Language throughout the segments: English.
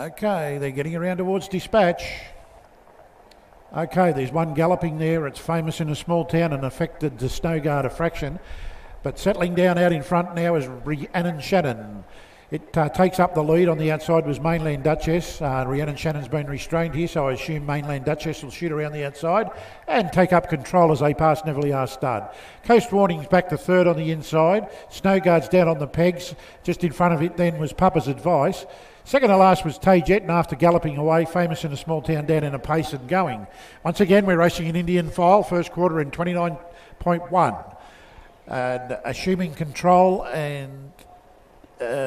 Okay, they're getting around towards Dispatch. Okay, there's one galloping there. It's Famous in a Small Town and affected the Snowguard a fraction. But settling down out in front now is Rhiannon Shannon. It takes up the lead. On the outside was Mainland Duchess. Rhiannon Shannon's been restrained here, so I assume Mainland Duchess will shoot around the outside and take up control as they pass Neverly Stud. Coast Warning's back to third on the inside. Snowguard's down on the pegs. Just in front of it then was Papa's Advice. Second to last was Tajet, and after galloping away, Famous in a Small Town down in a pace and going. Once again, we're racing an Indian file, first quarter in 29.1. And assuming control and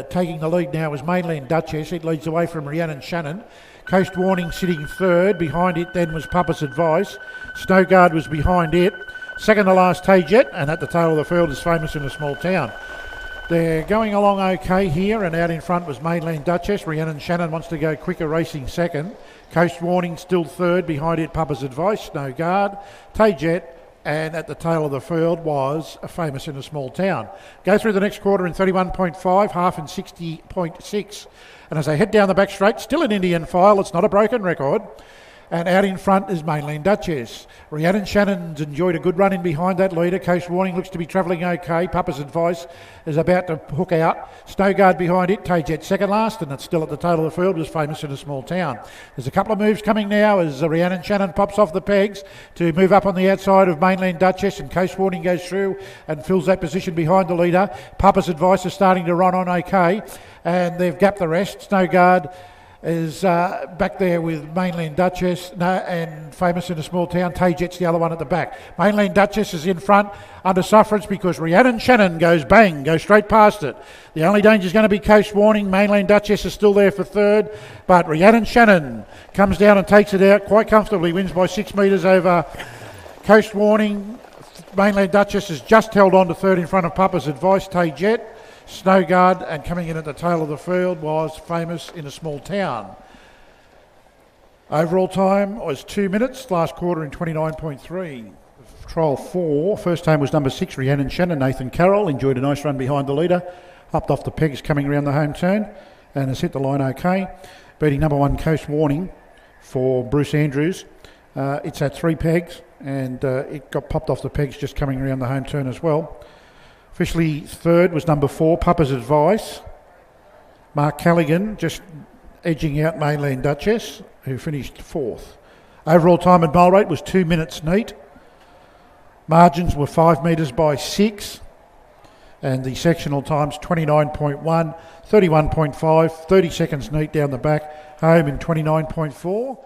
taking the lead now is Mainland Duchess. It leads away from Rhiannon Shannon. Coast Warning sitting third. Behind it then was Papa's Advice. Snowguard was behind it. Second to last Tajet, and at the tail of the field is Famous in a Small Town. They're going along okay here, and out in front was Mainland Duchess. Rhiannon Shannon wants to go quicker, racing second. Coast Warning still third. Behind it, Papa's Advice, Snowguard, Tajet, and at the tail of the field was Famous in a Small Town. Go through the next quarter in 31.5, half in 60.6. And as they head down the back straight, still an Indian file. It's not a broken record. And out in front is Mainland Duchess. Rhiannon Shannon's enjoyed a good run in behind that leader. Coast Warning looks to be travelling okay. Papa's Advice is about to hook out. Snowguard behind it. Tajet second last, and it's still at the tail of the field was Famous in a Small Town. There's a couple of moves coming now as Rhiannon Shannon pops off the pegs to move up on the outside of Mainland Duchess, and Coast Warning goes through and fills that position behind the leader. Papa's Advice is starting to run on okay, and they've gapped the rest. Snowguard is back there with Mainland Duchess and Famous in a Small Town. Tajet's the other one at the back. Mainland Duchess is in front under sufferance because Rhiannon Shannon goes straight past it. The only danger is going to be Coast Warning. Mainland Duchess is still there for third, but Rhiannon Shannon comes down and takes it out quite comfortably, wins by 6 metres over Coast Warning. Mainland Duchess has just held on to third in front of Papa's Advice, Tajet, Snowguard, and coming in at the tail of the field was Famous in a Small Town. Overall time was 2 minutes, last quarter in 29.3. Trial 4, first time was number 6, Rhiannon Shannon. Nathan Carroll enjoyed a nice run behind the leader, hopped off the pegs coming around the home turn and has hit the line okay. Beating number 1 Coast Warning for Bruce Andrews. It's at 3 pegs and it got popped off the pegs just coming around the home turn as well. Officially third was number 4, Papa's Advice. Mark Callaghan just edging out Mainland Duchess, who finished 4th. Overall time and mile rate was 2 minutes neat. Margins were 5 metres by 6. And the sectional times 29.1, 31.5, 30 seconds neat down the back. Home in 29.4.